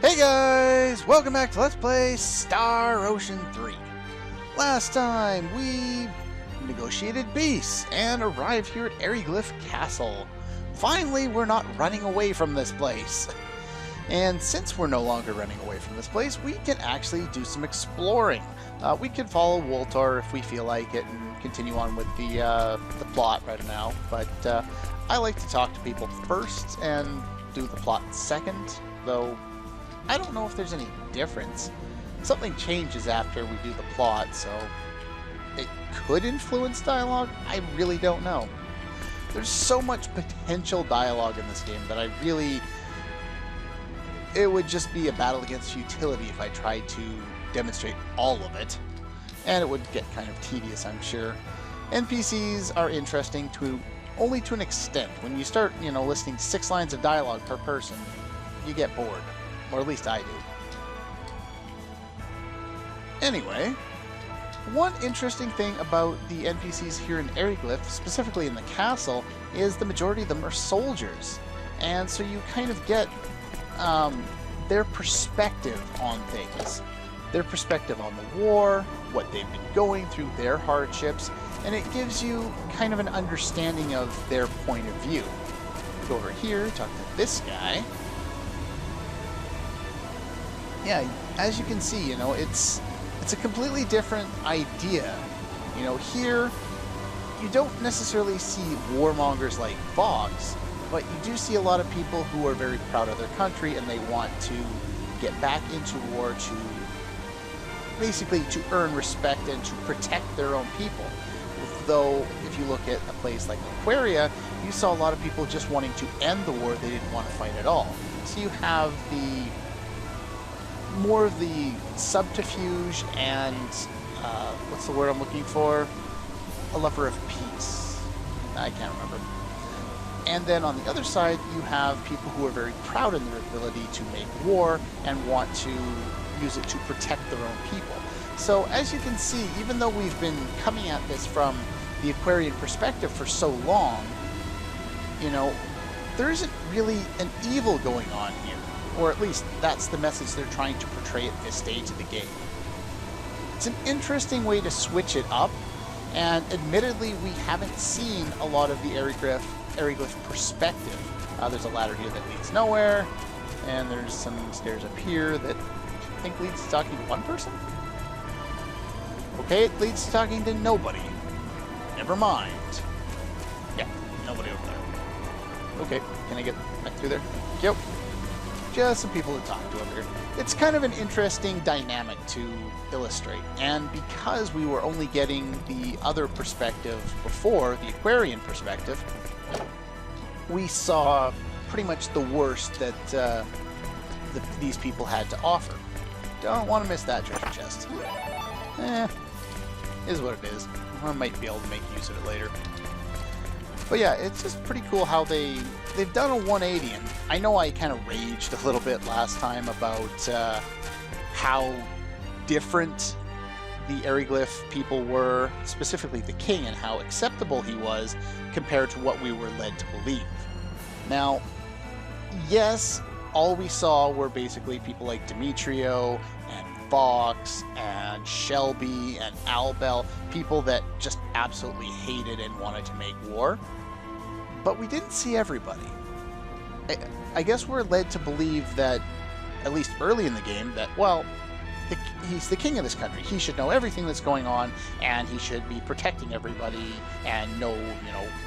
Hey guys! Welcome back to Let's Play Star Ocean 3. Last time we negotiated peace and arrived here at Airyglyph Castle. Finally, we're not running away from this place. And since we're no longer running away from this place, we can actually do some exploring. We can follow Woltar if we feel like it and continue on with the plot right now. But I like to talk to people first and do the plot second, though I don't know if there's any difference. Something changes after we do the plot, so it could influence dialogue. I really don't know. There's so much potential dialogue in this game that it would just be a battle against futility if I tried to demonstrate all of it. And it would get kind of tedious, I'm sure. NPCs are interesting only to an extent. When you start, listening to 6 lines of dialogue per person, you get bored. Or at least I do. Anyway, one interesting thing about the NPCs here in Airyglyph, specifically in the castle, is the majority of them are soldiers. And so you kind of get their perspective on things. Their perspective on the war, what they've been going through, their hardships, and it gives you kind of an understanding of their point of view. Go over here, talk to this guy. Yeah, as you can see, it's a completely different idea. Here you don't necessarily see warmongers like Fox, but you do see a lot of people who are very proud of their country and they want to get back into war to basically to earn respect and to protect their own people. Though, if you look at a place like Aquaria, you saw a lot of people just wanting to end the war. They didn't want to fight at all. So you have more of the subterfuge and, what's the word I'm looking for? A lover of peace. I can't remember. And then on the other side, you have people who are very proud in their ability to make war and want to use it to protect their own people. So as you can see, even though we've been coming at this from the Aquarian perspective for so long, there isn't really an evil going on here. Or at least that's the message they're trying to portray at this stage of the game. It's an interesting way to switch it up, and admittedly we haven't seen a lot of the Airyglyph perspective. There's a ladder here that leads nowhere, and there's some stairs up here that I think leads to talking to one person? Okay, it leads to talking to nobody. Never mind. Yeah, nobody over there. Okay, can I get back through there? Yep. Just some people to talk to over here. It's kind of an interesting dynamic to illustrate, and because we were only getting the other perspective before, the Aquarian perspective, we saw pretty much the worst that these people had to offer. Don't want to miss that treasure chest. Is what it is. I might be able to make use of it later. But yeah, it's just pretty cool how they've done a 180, and I know I kind of raged a little bit last time about how different the Airyglyph people were, specifically the king, and how acceptable he was compared to what we were led to believe. Now, yes, all we saw were basically people like Demetrio and Fox and Shelby and Albel, people that just absolutely hated and wanted to make war. But we didn't see everybody. I guess we're led to believe that, at least early in the game, that, well, he's the king of this country. He should know everything that's going on, and he should be protecting everybody and know,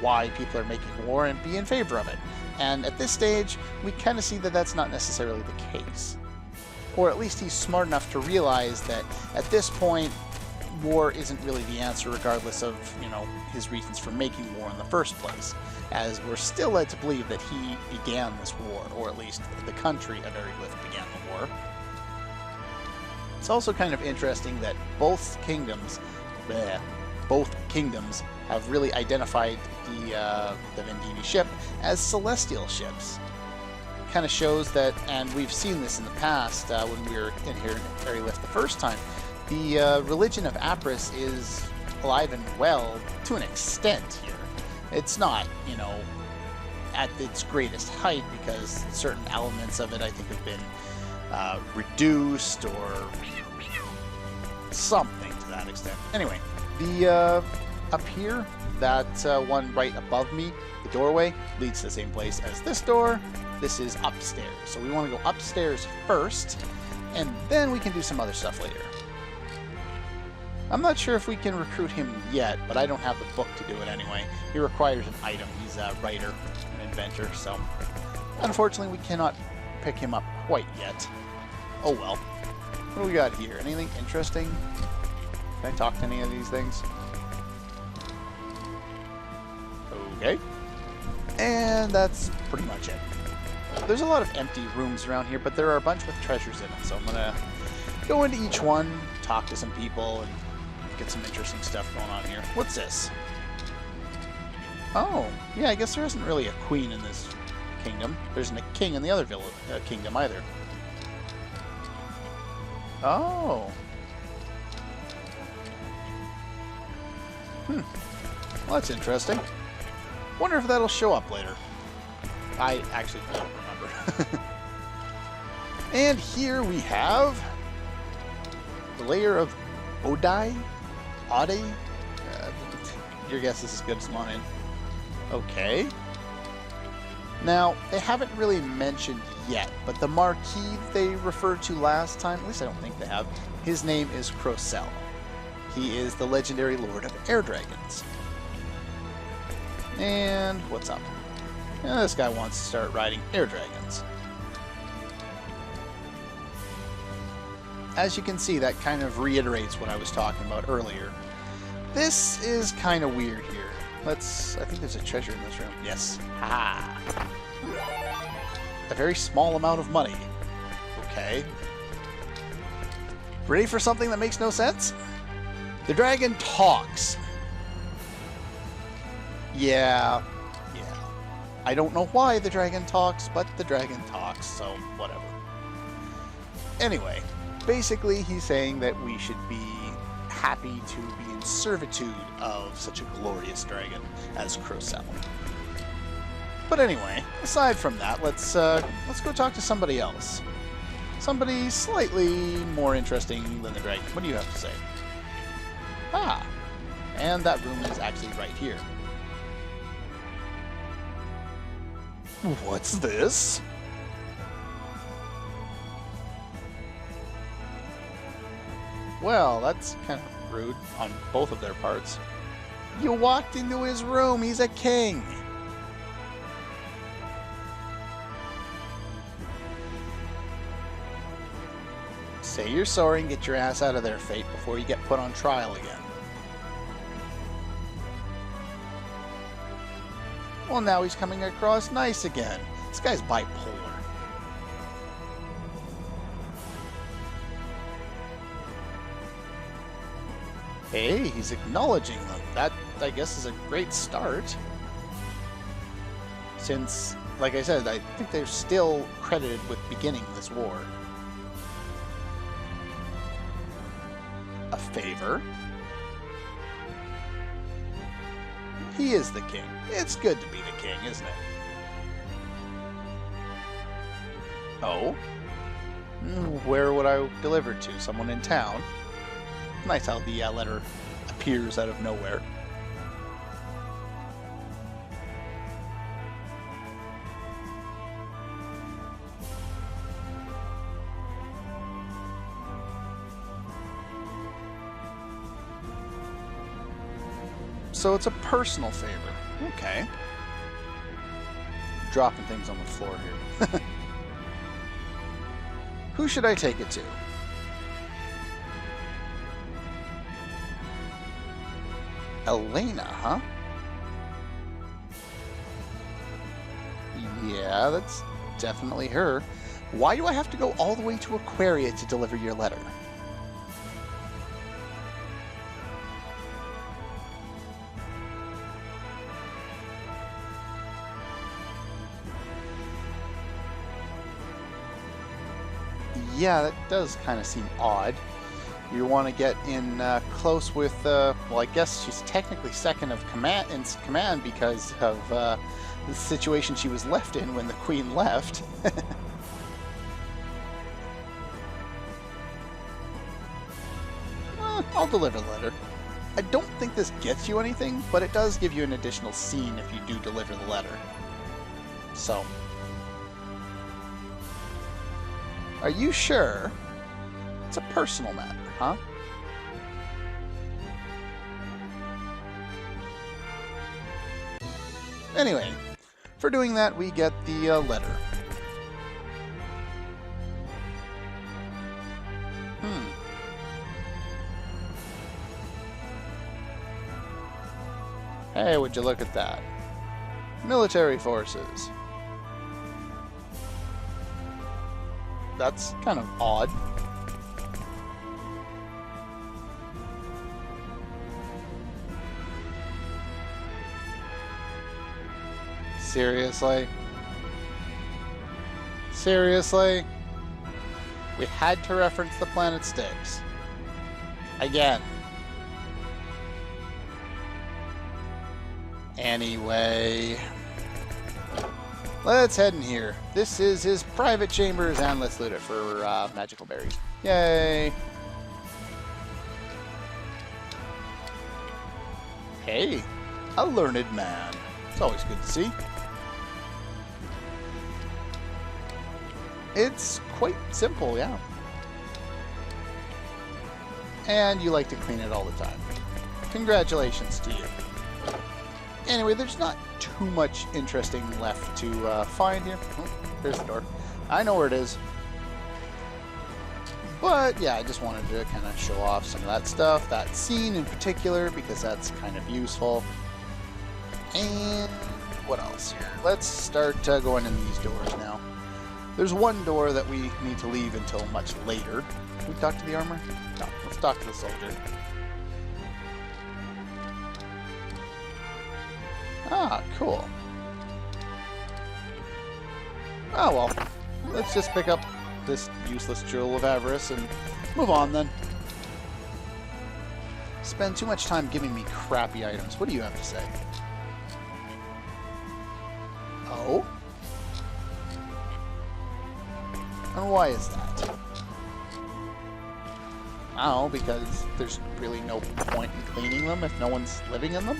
why people are making war and be in favor of it. And at this stage, we kind of see that that's not necessarily the case. Or at least he's smart enough to realize that at this point, war isn't really the answer, regardless of, his reasons for making war in the first place, as we're still led to believe that he began this war, or at least the country of Airyglyph began the war. It's also kind of interesting that both kingdoms have really identified the Vendini ship as celestial ships. Kind of shows that, and we've seen this in the past when we were in here in Airyglyph the first time, the religion of Apris is alive and well to an extent here. It's not, at its greatest height, because certain elements of it I think have been reduced or something to that extent. Anyway, the up here, that one right above me, the doorway, leads to the same place as this door. This is upstairs. So we want to go upstairs first, and then we can do some other stuff later. I'm not sure if we can recruit him yet, but I don't have the book to do it anyway. He requires an item. He's a writer, an inventor, so unfortunately we cannot pick him up quite yet. Oh well. What do we got here? Anything interesting? Can I talk to any of these things? Okay. And that's pretty much it. There's a lot of empty rooms around here, but there are a bunch with treasures in them, so I'm gonna go into each one, talk to some people, and get some interesting stuff going on here. What's this? Oh, yeah, I guess there isn't really a queen in this kingdom. There isn't a king in the other kingdom either. Oh. Well, that's interesting. Wonder if that'll show up later. I actually don't remember. And here we have the layer of Odai? Ode? Your guess is as good as mine. Okay. Now, they haven't really mentioned yet, but the Marquis they referred to last time, at least I don't think they have, his name is Crocell. He is the legendary Lord of Air Dragons. And what's up? This guy wants to start riding air dragons. As you can see, that kind of reiterates what I was talking about earlier. This is kind of weird here. I think there's a treasure in this room. Yes. Ha! A very small amount of money. Okay. Ready for something that makes no sense? The dragon talks. Yeah. I don't know why the dragon talks, but the dragon talks, so whatever. Anyway, basically he's saying that we should be happy to be in servitude of such a glorious dragon as Crocell. But anyway, aside from that, let's go talk to somebody else. Somebody slightly more interesting than the dragon. What do you have to say? Ah, and that room is actually right here. What's this? Well, that's kind of rude on both of their parts. You walked into his room. He's a king. Say you're sorry and get your ass out of there, Fate, before you get put on trial again. Well, now he's coming across nice again. This guy's bipolar. Hey, he's acknowledging them. That, I guess, is a great start. Since, like I said, I think they're still credited with beginning this war. A favor? He is the king. It's good to be the king, isn't it? Oh? Where would I deliver to? Someone in town? Nice how the letter appears out of nowhere. So it's a personal favor. Okay. Dropping things on the floor here. Who should I take it to? Elena, huh? Yeah, that's definitely her. Why do I have to go all the way to Aquaria to deliver your letter? Yeah, that does kind of seem odd. You want to get in close with, well, I guess she's technically second in command because of the situation she was left in when the queen left. I'll deliver the letter. I don't think this gets you anything, but it does give you an additional scene if you do deliver the letter. So, are you sure? It's a personal matter, huh? Anyway, for doing that, we get the letter. Hey, would you look at that? Military forces. That's kind of odd. Seriously? Seriously? We had to reference the planet Styx. Again. Anyway, let's head in here. This is his private chambers, and let's loot it for magical berries. Yay! Hey, a learned man. It's always good to see. It's quite simple, yeah. And you like to clean it all the time. Congratulations to you. Anyway, there's not too much interesting left to find here. Oh, there's the door. I know where it is. But yeah, I just wanted to kind of show off some of that stuff, that scene in particular, because that's kind of useful. And what else here? Let's start going in these doors now. There's one door that we need to leave until much later. Can we talk to the armor? No, let's talk to the soldier. Ah, cool. Oh well, let's just pick up this useless jewel of avarice and move on then. Spend too much time giving me crappy items. What do you have to say? Oh? And why is that? I don't know, because there's really no point in cleaning them if no one's living in them?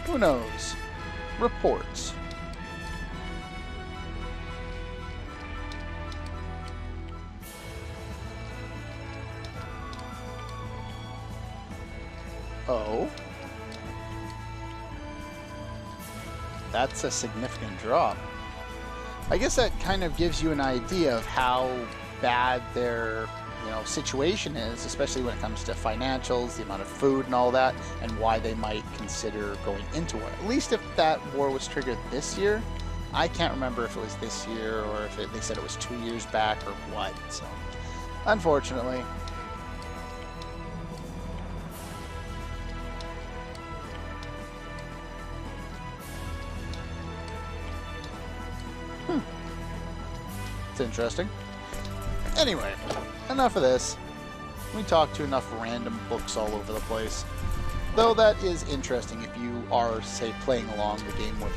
Who knows? Reports. Oh? That's a significant drop. I guess that kind of gives you an idea of how bad their situation is, especially when it comes to financials, the amount of food and all that, and why they might consider going into war. At least if that war was triggered this year. I can't remember if it was this year or if they said it was 2 years back or what. So, unfortunately. It's interesting. Anyway, enough of this. We talked to enough random books all over the place. Though that is interesting if you are, say, playing along the game with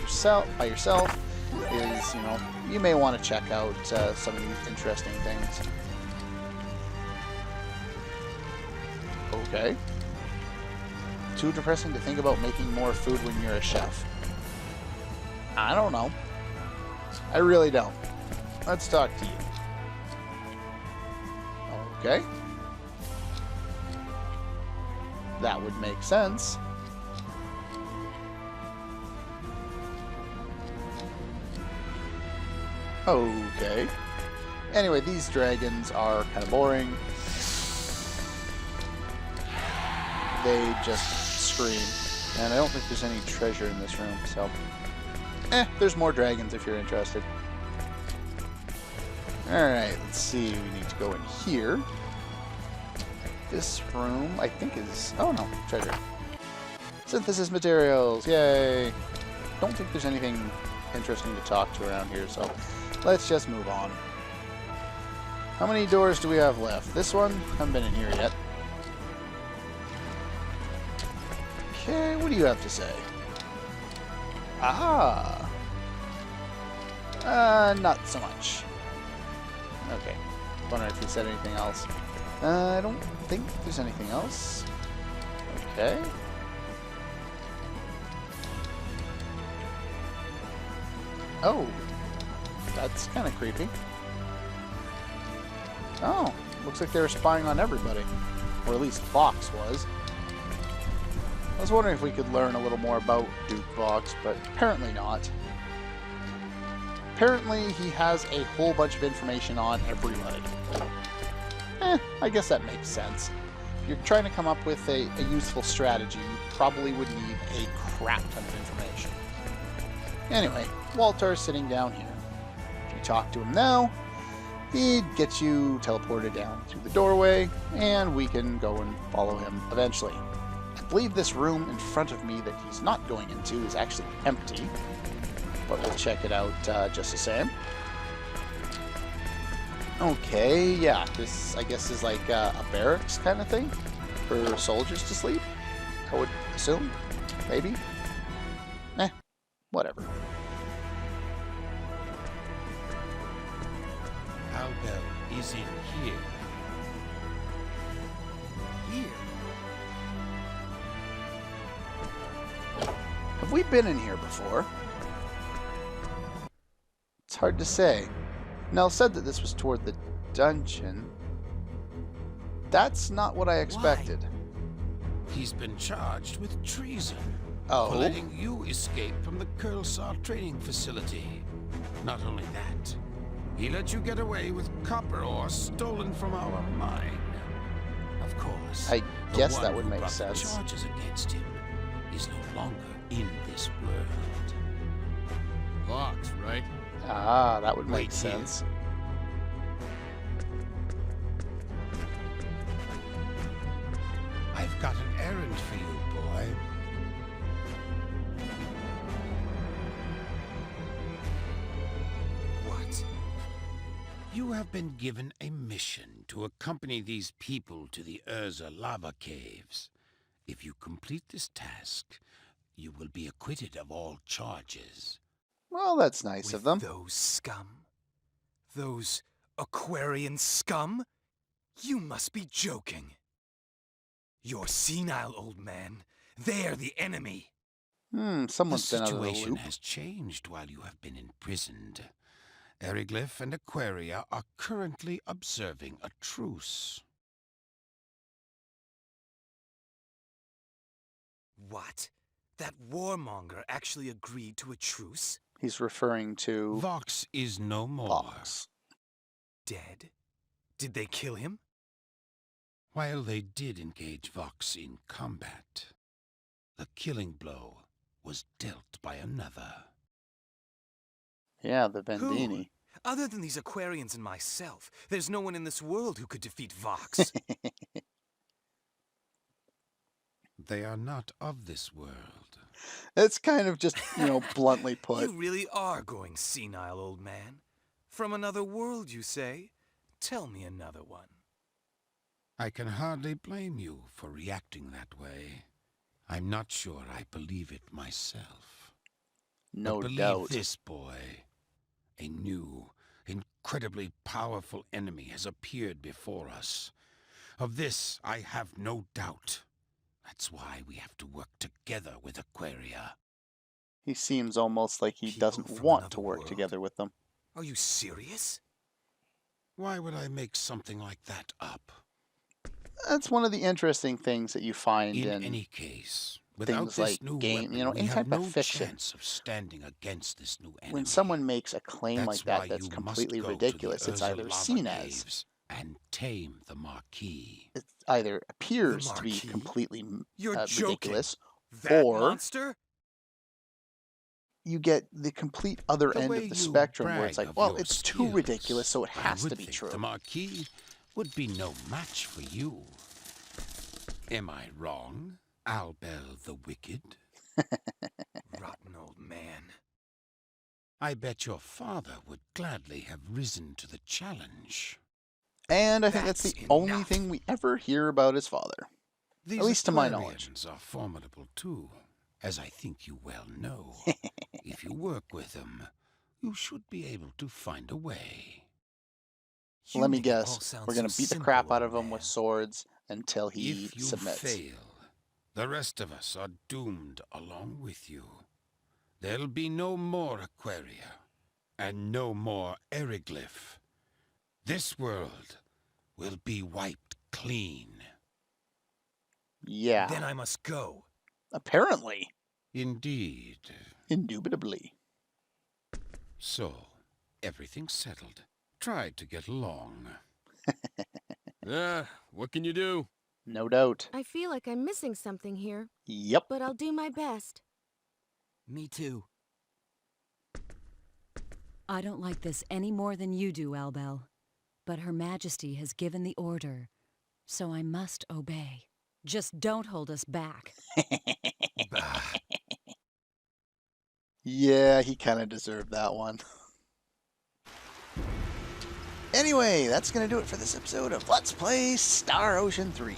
by yourself, is, you may want to check out some of these interesting things. Okay. Too depressing to think about making more food when you're a chef. I don't know. I really don't. Let's talk to you. Okay. That would make sense. Okay. Anyway, these dragons are kind of boring. They just scream. And I don't think there's any treasure in this room, so... there's more dragons if you're interested. Alright, let's see. We need to go in here. This room, I think is... Oh, no. Treasure. Synthesis materials. Yay. Don't think there's anything interesting to talk to around here, so let's just move on. How many doors do we have left? This one? Haven't been in here yet. Okay, what do you have to say? Ah. Not so much. Okay. Wondering if he said anything else. I don't think there's anything else. Okay. Oh. That's kind of creepy. Oh. Looks like they were spying on everybody. Or at least Vox was. I was wondering if we could learn a little more about Duke Vox, but apparently not. Apparently he has a whole bunch of information on everybody. I guess that makes sense. If you're trying to come up with a useful strategy, you probably would need a crap ton of information. Anyway, Walter's sitting down here. If you talk to him now, he'd get you teleported down through the doorway, and we can go and follow him eventually. I believe this room in front of me that he's not going into is actually empty, but we'll check it out just the same. Okay, yeah, this I guess is like a barracks kind of thing for soldiers to sleep, I would assume, maybe. Whatever. Albel is in here. Here? Have we been in here before? It's hard to say. Nell said that this was toward the dungeon. That's not what I expected. Why? He's been charged with treason. Oh. For letting you escape from the Kursar training facility. Not only that, he let you get away with copper ore stolen from our mine. Of course, I guess that would make sense. The charges against him is no longer in this world. Vox, right? Ah, that would make Wait sense. I've got an errand for you, boy. What? You have been given a mission to accompany these people to the Urza lava caves. If you complete this task, you will be acquitted of all charges. Well, that's nice of them. Those scum? Those Aquarian scum? You must be joking. You're senile, old man. They're the enemy. Someone's The been out of the situation loop. has changed while you have been imprisoned. Airyglyph and Aquaria are currently observing a truce. What? That warmonger actually agreed to a truce? He's referring to Vox is no more. Vox. Dead? Did they kill him? While they did engage Vox in combat, the killing blow was dealt by another. Yeah, the Vendini. Who? Other than these Aquarians and myself, there's no one in this world who could defeat Vox. They are not of this world. It's kind of just, bluntly put. You really are going senile, old man. From another world, you say? Tell me another one. I can hardly blame you for reacting that way. I'm not sure I believe it myself. No but believe doubt. this, boy. A new, incredibly powerful enemy has appeared before us. Of this, I have no doubt. That's why we have to work together with Aquaria. He seems almost like he People doesn't from want another to work world? together with them. Are you serious? Why would I make something like that up? That's one of the interesting things that you find In in any case, without things this like new game, weapon, we any have type no of fiction. chance of standing against this new enemy. When someone makes a claim like That's why that that's you completely must go ridiculous, to the it's Urza either lava seen as, caves and tame the Marquis. it either appears to be Marquis? completely You're joking. ridiculous, That or monster? you get the complete other The end way of the you spectrum where it's brag like, of well, your it's too skills, ridiculous, so it I has would to be think true. The Marquis would be no match for you. Am I wrong, Albel the Wicked? Rotten old man. I bet your father would gladly have risen to the challenge. And I think that's the That's only enough. thing we ever hear about his father. These least to my knowledge. Aquarians are formidable too, as I think you well know. If you work with them, you should be able to find a way. You Let me make it all guess. sound We're going to so beat the simple, crap out old of him with man. swords until he If you submits. fail, the rest of us are doomed along with you. There'll be no more Aquaria, and no more Airyglyph. This world will be wiped clean. Yeah. Then I must go. Apparently. Indeed. Indubitably. So, everything's settled. Try to get along. What can you do? No doubt. I feel like I'm missing something here, Yep. but I'll do my best. Me too. I don't like this any more than you do, Albel. But Her Majesty has given the order, so I must obey. Just don't hold us back. Bah. Yeah, he kind of deserved that one. Anyway, that's going to do it for this episode of Let's Play Star Ocean 3.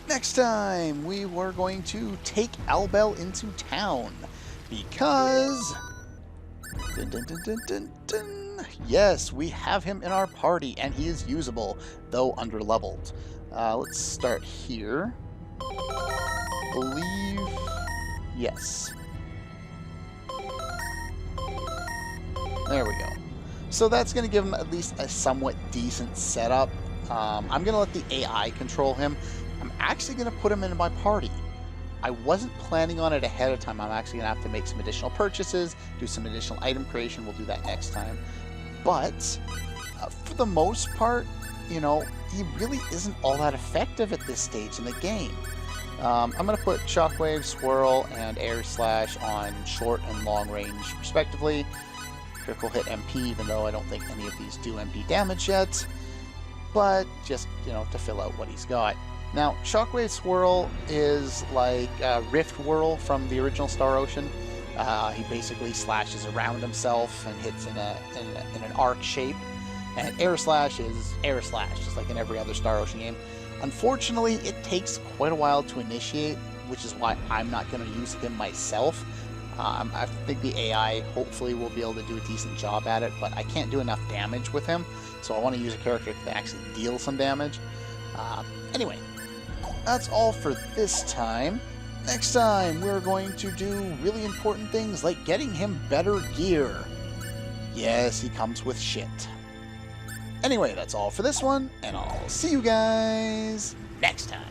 Next time, we were going to take Albel into town, because... Dun, dun, dun, dun, dun, dun. Yes, we have him in our party, and he is usable, though under-leveled. Let's start here. Believe... Yes. There we go. So that's going to give him at least a somewhat decent setup. I'm going to let the AI control him. I'm actually going to put him in my party. I wasn't planning on it ahead of time. I'm actually going to have to make some additional purchases, do some additional item creation. We'll do that next time. But for the most part, you know, he really isn't all that effective at this stage in the game. I'm going to put Shockwave, Swirl, and Air Slash on short and long range respectively. Critical hit MP, even though I don't think any of these do MP damage yet. But just, you know, to fill out what he's got. Now, Shockwave Swirl is like Rift Whirl from the original Star Ocean. He basically slashes around himself and hits in an arc shape. And Air Slash is Air Slash, just like in every other Star Ocean game. Unfortunately, it takes quite a while to initiate, which is why I'm not going to use him myself. I think the AI hopefully will be able to do a decent job at it, but I can't do enough damage with him, so I want to use a character that can actually deal some damage. Anyway, that's all for this time. Next time, we're going to do really important things like getting him better gear. Yes, he comes with shit. Anyway, that's all for this one, and I'll see you guys next time.